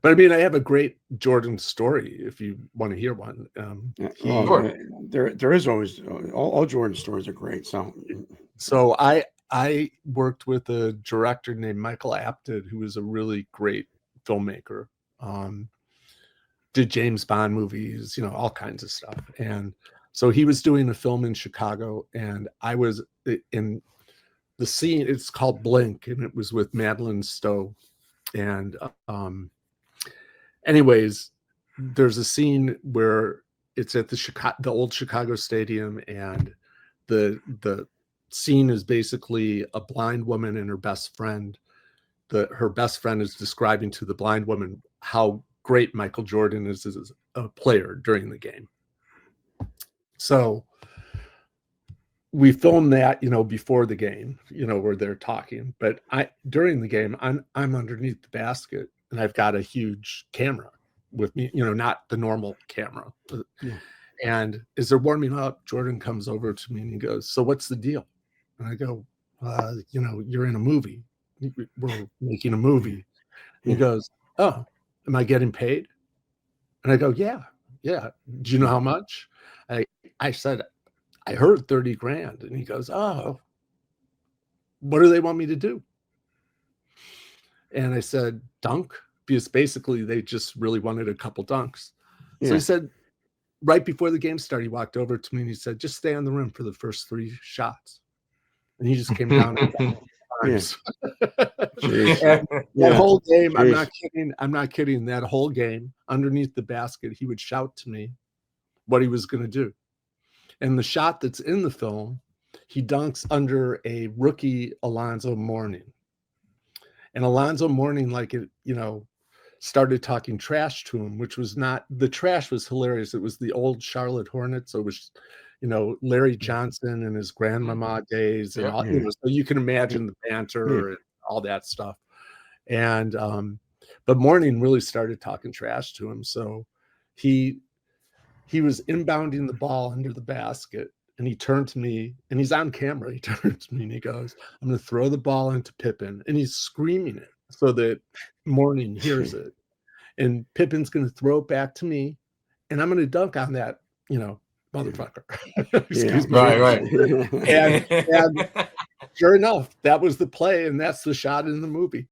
But I mean, I have a great Jordan story if you want to hear one. There is always all Jordan stories are great. So I worked with a director named Michael Apted, who was a really great filmmaker. Did James Bond movies, all kinds of stuff. And so he was doing a film in Chicago, and I was in the scene. It's called Blink, and it was with Madeline Stowe. And anyways, there's a scene where it's at the old Chicago Stadium, and the scene is basically a blind woman and her best friend. Her best friend is describing to the blind woman how great Michael Jordan is as a player during the game. So we filmed that, before the game, where they're talking. But during the game, I'm underneath the basket, and I've got a huge camera with me, not the normal camera. Yeah. And as they're warming up, Jordan comes over to me and he goes, "So what's the deal?" And I go, "You're in a movie. We're making a movie." And he goes, "Oh, am I getting paid?" And I go, yeah. Do you know how much? I said, "I heard 30 grand. And he goes, "Oh, what do they want me to do?" And I said, "Dunk," because basically they just really wanted a couple dunks. Yeah. So he said, right before the game started, he walked over to me and he said, "Just stay on the rim for the first 3 shots." And he just came down. Times. And that whole game, I'm not kidding. That whole game, underneath the basket, he would shout to me what he was going to do. And the shot that's in the film, he dunks under a rookie Alonzo Mourning. And Alonzo Mourning, started talking trash to him, which was not, the trash was hilarious. It was the old Charlotte Hornets. So it was, Larry Johnson and his grandmama days and all, so you can imagine the banter and all that stuff. And, but Mourning really started talking trash to him. So he was inbounding the ball under the basket, and he turned to me, and he's on camera. He turned to me and he goes, "I'm going to throw the ball into Pippen." And he's screaming it so that Mourning hears it. And Pippen's going to throw it back to me, and I'm going to dunk on that, motherfucker. Excuse me. Right. And sure enough, that was the play, and that's the shot in the movie.